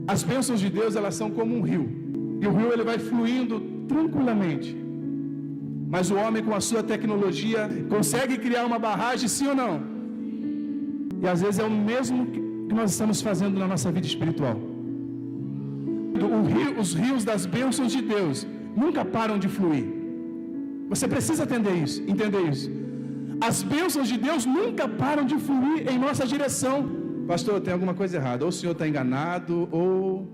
As bênçãos de Deus, elas são como um rio. E o rio ele vai fluindo tranquilamente. Mas o homem, com a sua tecnologia, consegue criar uma barragem, sim ou não? E às vezes é o mesmo que nós estamos fazendo na nossa vida espiritual. Os rios das bênçãos de Deus nunca param de fluir. Você precisa entender isso. As bênçãos de Deus nunca param de fluir em nossa direção. Pastor, tem alguma coisa errada. Ou o senhor está enganado, ou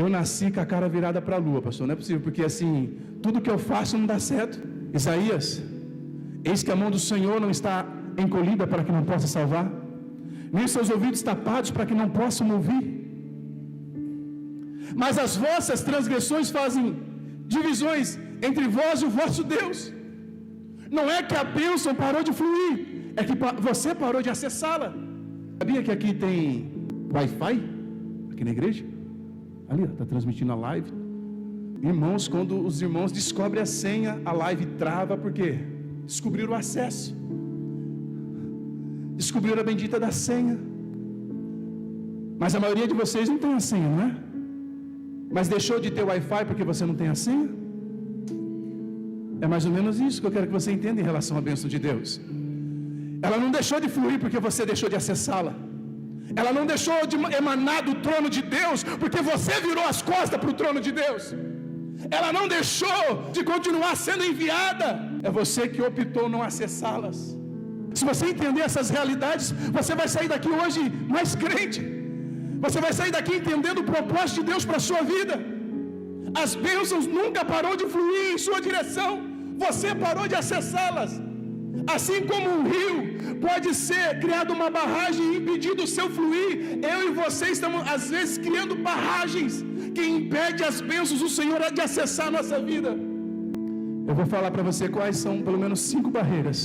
eu nasci com a cara virada para a lua, pastor. Não é possível, porque assim, tudo que eu faço não dá certo. Isaías, eis que a mão do Senhor não está encolhida para que não possa salvar, nem seus ouvidos tapados para que não possam ouvir. Mas as vossas transgressões fazem divisões entre vós e o vosso Deus. Não é que a bênção parou de fluir, é que você parou de acessá-la. Sabia que aqui tem Wi-Fi? Aqui na igreja? Ali, está transmitindo a live. Irmãos, quando os irmãos descobrem a senha, a live trava, por quê? Descobriram o acesso. Descobriram a bendita da senha. Mas a maioria de vocês não tem a senha, não é? Mas deixou de ter Wi-Fi porque você não tem a senha? É mais ou menos isso que eu quero que você entenda em relação à bênção de Deus. Ela não deixou de fluir porque você deixou de acessá-la. Ela não deixou de emanar do trono de Deus porque você virou as costas para o trono de Deus. Ela não deixou de continuar sendo enviada. É você que optou não acessá-las. Se você entender essas realidades, você vai sair daqui hoje mais crente. Você vai sair daqui entendendo o propósito de Deus para a sua vida. As bênçãos nunca parou de fluir em sua direção. Você parou de acessá-las. Assim como um rio pode ser criado uma barragem e impedir o seu fluir, eu e você estamos às vezes criando barragens que impedem as bênçãos do Senhor de acessar a nossa vida. Eu vou falar para você quais são pelo menos 5 barreiras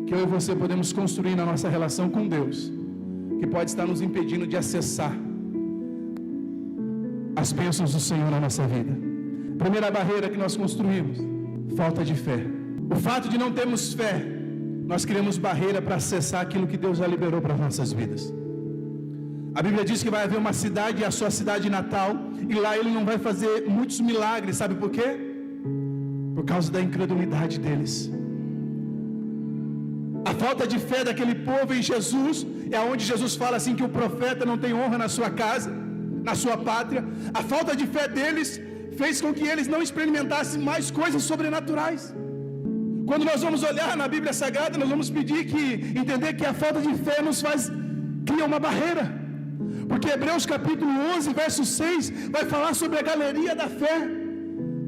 que eu e você podemos construir na nossa relação com Deus, que pode estar nos impedindo de acessar as bênçãos do Senhor na nossa vida. Primeira barreira que nós construímos: falta de fé. O fato de não termos fé, nós criamos barreira para acessar aquilo que Deus já liberou para as nossas vidas. A Bíblia diz que vai haver uma cidade, a sua cidade natal, e lá Ele não vai fazer muitos milagres. Sabe por quê? Por causa da incredulidade deles. A falta de fé daquele povo em Jesus é onde Jesus fala assim que o profeta não tem honra na sua casa, na sua pátria. A falta de fé deles fez com que eles não experimentassem mais coisas sobrenaturais. Quando nós vamos olhar na Bíblia Sagrada, nós vamos entender que a falta de fé nos cria uma barreira. Porque Hebreus capítulo 11, verso 6, vai falar sobre a galeria da fé.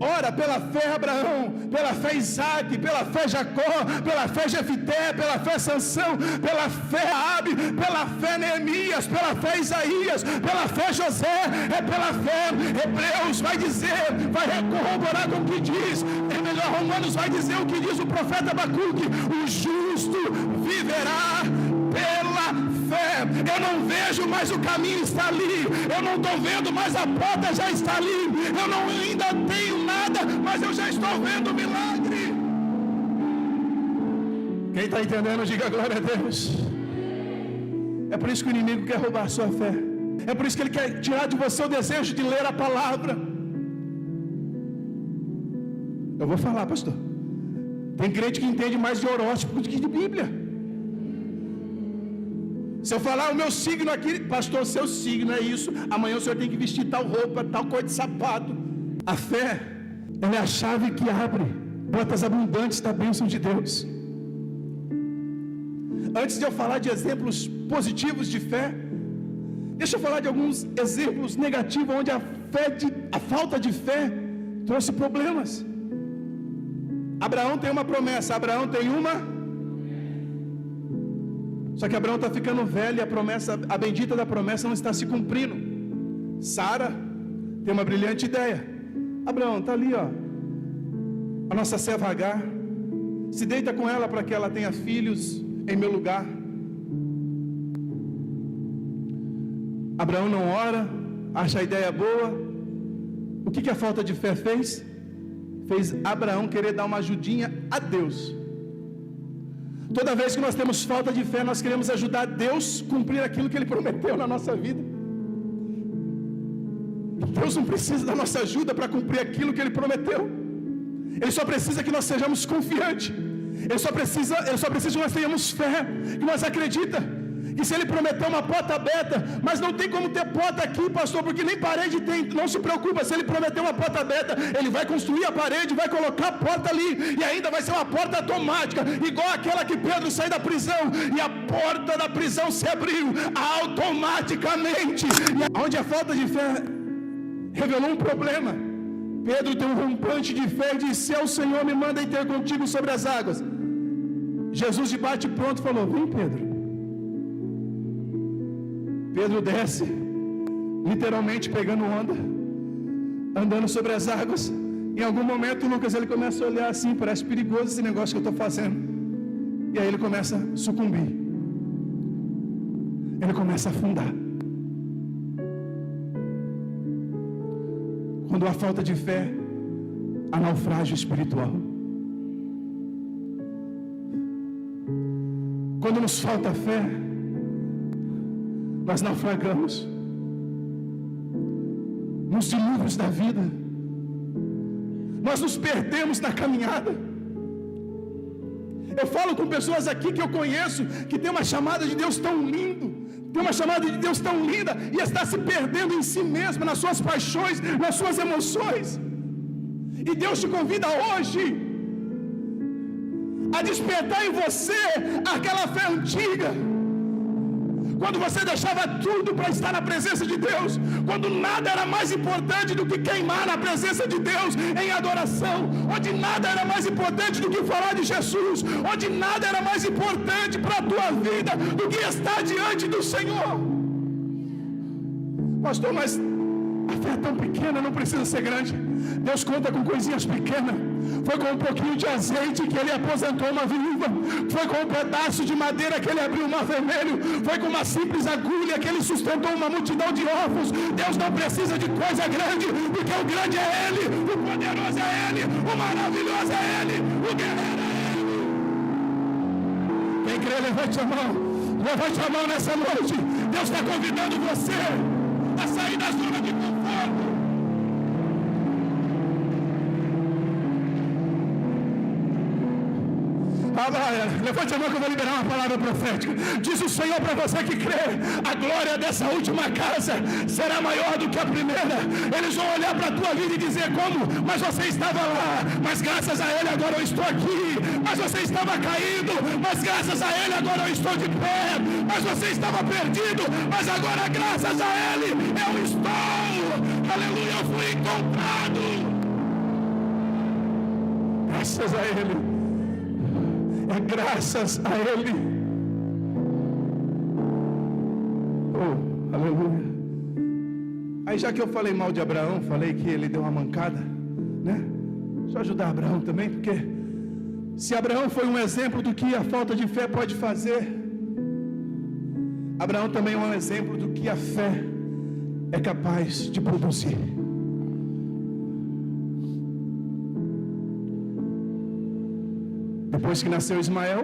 Ora, pela fé Abraão, pela fé Isaac, pela fé Jacó, pela fé Jefité, pela fé Sansão, pela fé Raabe, pela fé Neemias, pela fé Isaías, pela fé José, é pela fé. Hebreus vai dizer, vai corroborar com o que diz, é melhor, Romanos vai dizer o que diz o profeta Abacuque: o justo viverá pela fé. Eu não vejo, mas o caminho está ali. Eu não estou vendo, mas a porta já está ali. Eu não ainda tenho nada, mas eu já estou vendo o milagre. Quem está entendendo, diga glória a Deus. É por isso que o inimigo quer roubar a sua fé. É por isso que ele quer tirar de você o desejo de ler a palavra. Eu vou falar, pastor. Tem crente que entende mais de horóscopo do que de Bíblia. Se eu falar o meu signo aqui, pastor, seu signo é isso, amanhã o senhor tem que vestir tal roupa, tal cor de sapato. A fé, ela é a chave que abre portas abundantes da bênção de Deus. Antes de eu falar de exemplos positivos de fé, deixa eu falar de alguns exemplos negativos onde a falta de fé trouxe problemas. Abraão tem uma promessa, Abraão tem uma. Só que Abraão está ficando velho e a bendita da promessa não está se cumprindo. Sara tem uma brilhante ideia. Abraão, está ali, ó, a nossa serva Agar. Se deita com ela para que ela tenha filhos em meu lugar. Abraão não ora, acha a ideia boa. O que a falta de fé fez? Fez Abraão querer dar uma ajudinha a Deus. Toda vez que nós temos falta de fé, nós queremos ajudar Deus a cumprir aquilo que Ele prometeu na nossa vida. Deus não precisa da nossa ajuda para cumprir aquilo que Ele prometeu. Ele só precisa que nós sejamos confiantes. Ele só precisa que nós tenhamos fé, que nós acreditamos. E se Ele prometeu uma porta aberta, mas não tem como ter porta aqui, pastor, porque nem parede tem. Não se preocupa, se Ele prometeu uma porta aberta, Ele vai construir a parede, vai colocar a porta ali, e ainda vai ser uma porta automática, igual aquela que Pedro saiu da prisão, e a porta da prisão se abriu automaticamente. E onde a falta de fé revelou um problema, Pedro tem um rompante de fé e disse: se o Senhor me manda ir ter contigo sobre as águas. Jesus de bate pronto falou: vem, Pedro. Pedro desce, literalmente pegando onda, andando sobre as águas. Em algum momento, Lucas, ele começa a olhar assim: parece perigoso esse negócio que eu estou fazendo. E aí ele começa a sucumbir, ele começa a afundar. Quando há falta de fé, há naufrágio espiritual. Quando nos falta fé, nós naufragamos nos dilúvios da vida, nós nos perdemos na caminhada. Eu falo com pessoas aqui que eu conheço, que tem uma chamada de Deus tão lindo, tem uma chamada de Deus tão linda, e está se perdendo em si mesma, nas suas paixões, nas suas emoções. E Deus te convida hoje a despertar em você aquela fé antiga, quando você deixava tudo para estar na presença de Deus, quando nada era mais importante do que queimar na presença de Deus em adoração, onde nada era mais importante do que falar de Jesus, onde nada era mais importante para a tua vida do que estar diante do Senhor. Pastor, mas a fé é tão pequena, não precisa ser grande. Deus conta com coisinhas pequenas. Foi com um pouquinho de azeite que Ele aposentou uma viúva. Foi com um pedaço de madeira que Ele abriu o mar vermelho. Foi com uma simples agulha que Ele sustentou uma multidão de órfãos. Deus não precisa de coisa grande, porque o grande é Ele, o poderoso é Ele, o maravilhoso é Ele, o guerreiro é Ele. Quem crê, levante a mão. Levante a mão nessa noite. Deus está convidando você a sair da zona de conforto. Levante a mão que eu vou liberar uma palavra profética. Diz o Senhor para você que crê: a glória dessa última casa será maior do que a primeira. Eles vão olhar para a tua vida e dizer: como? Mas você estava lá, mas graças a Ele agora eu estou aqui. Mas você estava caído, mas graças a Ele agora eu estou de pé. Mas você estava perdido, mas agora graças a Ele eu estou. Aleluia, eu fui encontrado. Graças a Ele. É graças a Ele. Oh, aleluia. Aí já que eu falei mal de Abraão, falei que ele deu uma mancada, né? Deixa eu ajudar Abraão também, porque se Abraão foi um exemplo do que a falta de fé pode fazer, Abraão também é um exemplo do que a fé é capaz de produzir. Depois que nasceu Ismael,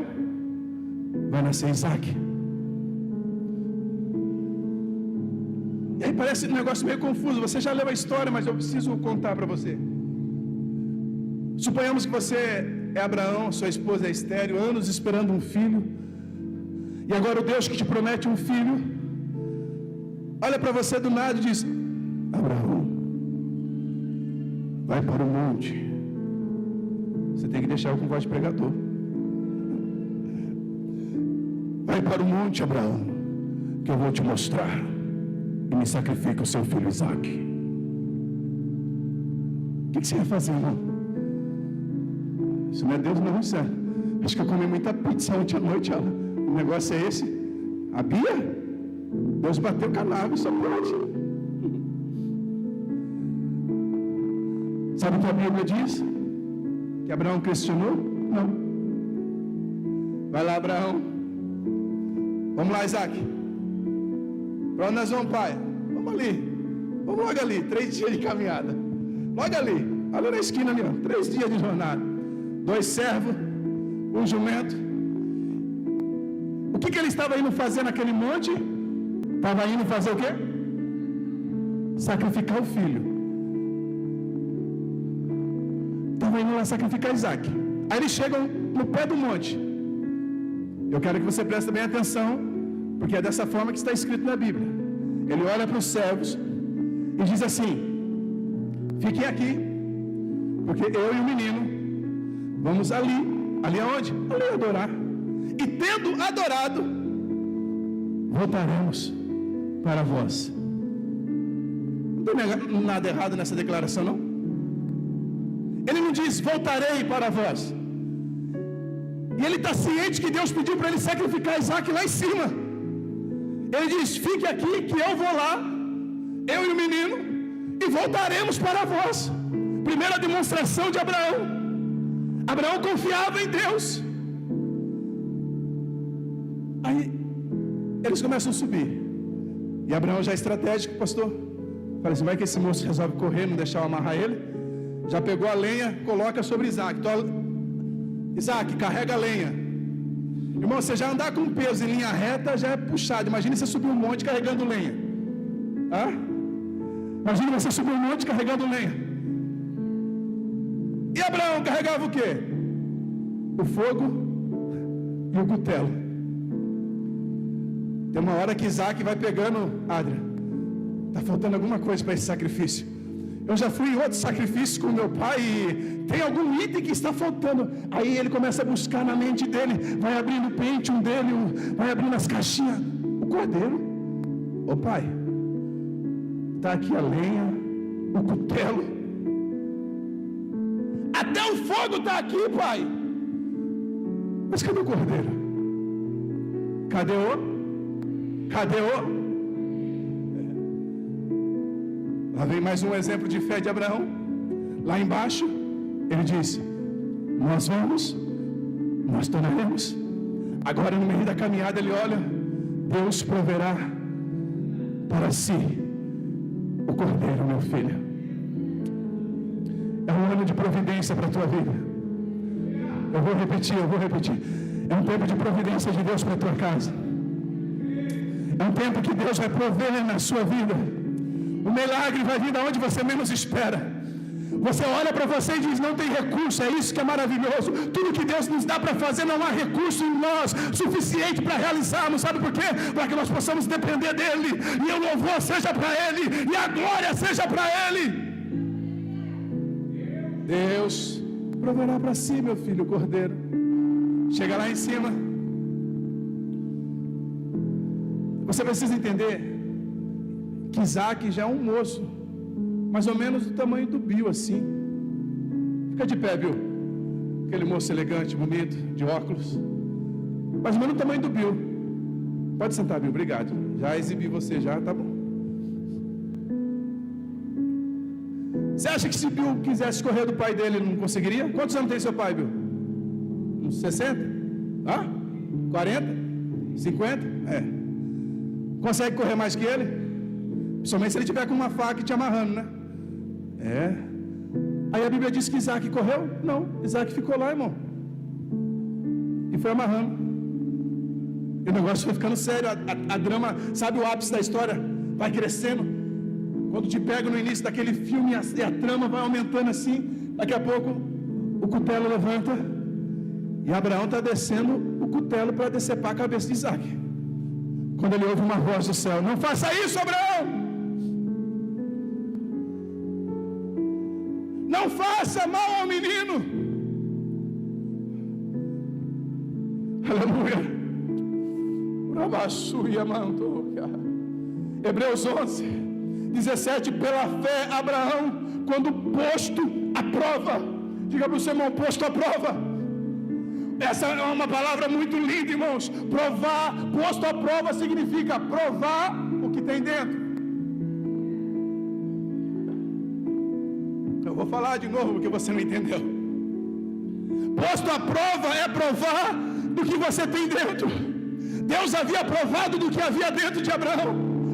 vai nascer Isaac. E aí parece um negócio meio confuso. Você já leu a história, mas eu preciso contar para você. Suponhamos que você é Abraão, sua esposa é estéril, anos esperando um filho. E agora o Deus que te promete um filho olha para você do nada e diz: Abraão, vai para o monte. Você tem que deixar eu com voz de pregador. Vai para o monte, Abraão, que eu vou te mostrar, e me sacrifica o seu filho Isaac. O que você ia fazer, irmão? Isso não é Deus não, isso é. Acho que eu comi muita pizza ontem à noite. O negócio é esse. A Bia? Deus bateu canável, só pode. Sabe o que a Bíblia diz? Que Abraão questionou? Não. Vai lá, Abraão. Vamos lá, Isaac. Para onde nós vamos, pai? Vamos ali. Vamos logo ali. 3 dias de caminhada. Logo ali. Ali na esquina ali, ó. 3 dias de jornada. 2 servos. 1 jumento. O que ele estava indo fazer naquele monte? Estava indo fazer o quê? sacrificar o filho. Estava indo lá sacrificar Isaac. Aí eles chegam no pé do monte. Eu quero que você preste bem atenção, porque é dessa forma que está escrito na Bíblia. Ele olha para os servos e diz assim: fiquem aqui, porque eu e o menino vamos ali aonde? Ali adorar. E tendo adorado, voltaremos para vós. Não tem nada errado nessa declaração, não? Ele não diz voltarei para vós. E ele está ciente que Deus pediu para ele sacrificar Isaac lá em cima. Ele diz: fique aqui que eu vou lá, eu e o menino, e voltaremos para vós. Primeira demonstração de Abraão. Abraão confiava em Deus. Aí eles começam a subir. E Abraão já é estratégico, pastor. Fala assim: vai que esse moço resolve correr, não deixar eu amarrar ele. Já pegou a lenha, coloca sobre Isaac. Então, Isaac, carrega a lenha. Irmão, você já andar com peso em linha reta já é puxado. Imagina você subir um monte carregando lenha. Ah? Imagina você subir um monte carregando lenha. E Abraão carregava o quê? O fogo e o cutelo. Tem uma hora que Isaac vai pegando: Adria, está faltando alguma coisa para esse sacrifício. Eu já fui em outros sacrifícios com meu pai e tem algum item que está faltando. Aí ele começa a buscar na mente dele, vai abrindo o Pentium dele, vai abrindo as caixinhas. O cordeiro. Ô pai, está aqui a lenha, o cutelo, até o fogo está aqui, pai. Mas cadê o cordeiro? Cadê o? Lá vem mais um exemplo de fé de Abraão. Lá embaixo, ele disse: nós vamos, nós tornaremos. Agora no meio da caminhada ele olha: Deus proverá para si o cordeiro, meu filho. É um ano de providência para a tua vida. Eu vou repetir. É um tempo de providência de Deus para a tua casa. É um tempo que Deus vai prover na sua vida. O milagre vai vir de onde você menos espera. Você olha para você e diz: não tem recurso. É isso que é maravilhoso. Tudo que Deus nos dá para fazer, não há recurso em nós suficiente para realizarmos. Sabe por quê? Para que nós possamos depender dEle. E o louvor seja para Ele, e a glória seja para Ele. Deus proverá para si, meu filho, o cordeiro. Chega lá em cima. Você precisa entender que Isaac já é um moço, mais ou menos do tamanho do Bill, assim. Fica de pé, Bill. Aquele moço elegante, bonito, de óculos. Mais ou menos do tamanho do Bill. Pode sentar, Bill, obrigado. Já exibi você, já, tá bom. Você acha que se Bill quisesse correr do pai dele, ele não conseguiria? Quantos anos tem seu pai, Bill? Uns 60? 40? 50? Consegue correr mais que ele? Somente se ele tiver com uma faca te amarrando, né? Aí a Bíblia diz que Isaac correu? Não, Isaac ficou lá, irmão, e foi amarrando. E o negócio foi ficando sério. A drama, sabe o ápice da história? Vai crescendo. Quando te pega no início daquele filme e a trama vai aumentando assim, daqui a pouco o cutelo levanta e Abraão está descendo o cutelo para decepar a cabeça de Isaac. Quando ele ouve uma voz do céu: não faça isso, Abraão! Não faça mal ao menino. Aleluia. Hebreus 11:17. Pela fé Abraão, quando posto à prova, diga para o seu irmão: posto à prova. Essa é uma palavra muito linda, irmãos. Provar, posto à prova significa provar o que tem dentro. Eu vou falar de novo porque você não entendeu. Posto à prova é provar do que você tem dentro. Deus havia provado do que havia dentro de Abraão.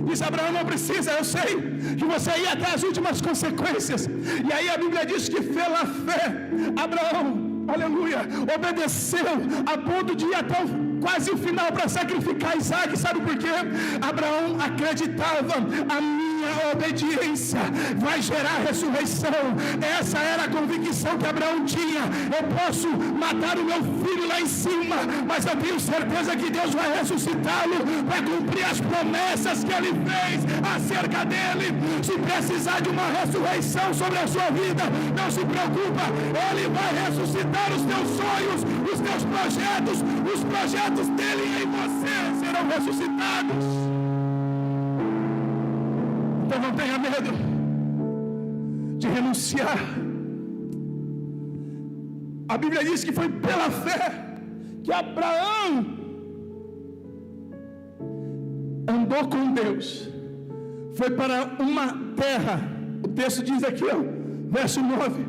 Disse: Abraão, não precisa, eu sei que você ia até as últimas consequências. E aí a Bíblia diz que pela fé Abraão, aleluia, obedeceu a ponto de ir até quase o final para sacrificar Isaac. Sabe por quê? Abraão acreditava: a minha minha obediência vai gerar ressurreição. Essa era a convicção que Abraão tinha. Eu posso matar o meu filho lá em cima, mas eu tenho certeza que Deus vai ressuscitá-lo para cumprir as promessas que Ele fez acerca dele. Se precisar de uma ressurreição sobre a sua vida, não se preocupa, Ele vai ressuscitar os teus sonhos, os teus projetos, os projetos dele em você serão ressuscitados. Então não tenha medo de renunciar. A Bíblia diz que foi pela fé que Abraão andou com Deus, foi para uma terra. O texto diz aqui, ó, verso 9,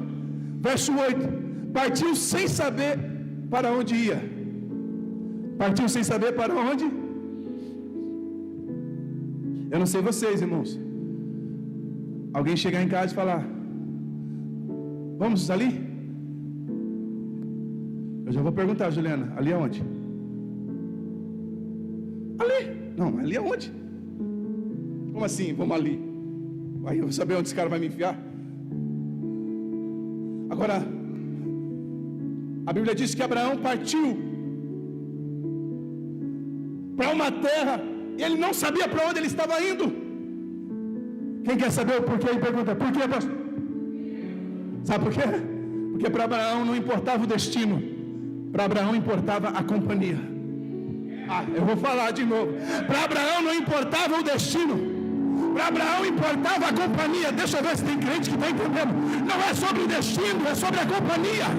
verso 8, partiu sem saber para onde ia. Partiu sem saber para onde? Eu não sei vocês, irmãos. Alguém chegar em casa e falar: vamos ali? Eu já vou perguntar, Juliana, ali aonde? Ali. Não, ali aonde? Como assim, vamos ali? Aí eu vou saber onde esse cara vai me enfiar? Agora, a Bíblia diz que Abraão partiu para uma terra e ele não sabia para onde ele estava indo. Quem quer saber o porquê? Ele pergunta: por quê, pastor? Sabe por quê? Porque para Abraão não importava o destino, para Abraão importava a companhia. Eu vou falar de novo. Para Abraão não importava o destino, para Abraão importava a companhia. Deixa eu ver se tem crente que está entendendo. Não é sobre o destino, é sobre a companhia.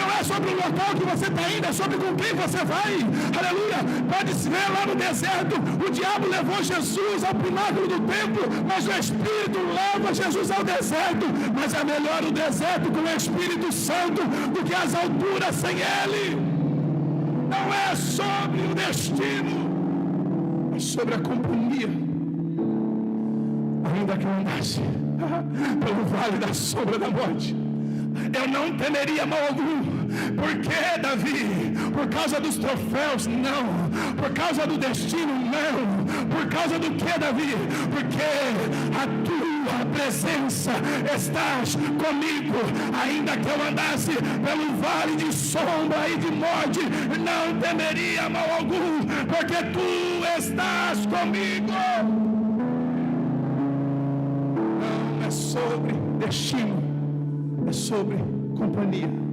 Não é sobre o local que você está indo, é sobre com quem você vai. Aleluia. Pode se ver lá no deserto, o diabo levou Jesus ao pináculo do templo, mas o Espírito leva Jesus ao deserto. Mas é melhor o deserto com o Espírito Santo do que as alturas sem Ele. Não é sobre o destino, é sobre a companhia. Ainda que eu andasse pelo vale da sombra da morte, eu não temeria mal algum. Por que, Davi? Por causa dos troféus? Não. Por causa do destino? Não. Por causa do que, Davi? Porque a tua presença estás comigo. Ainda que eu andasse pelo vale de sombra e de morte, não temeria mal algum, porque tu estás comigo. Não é sobre destino, é sobre companhia.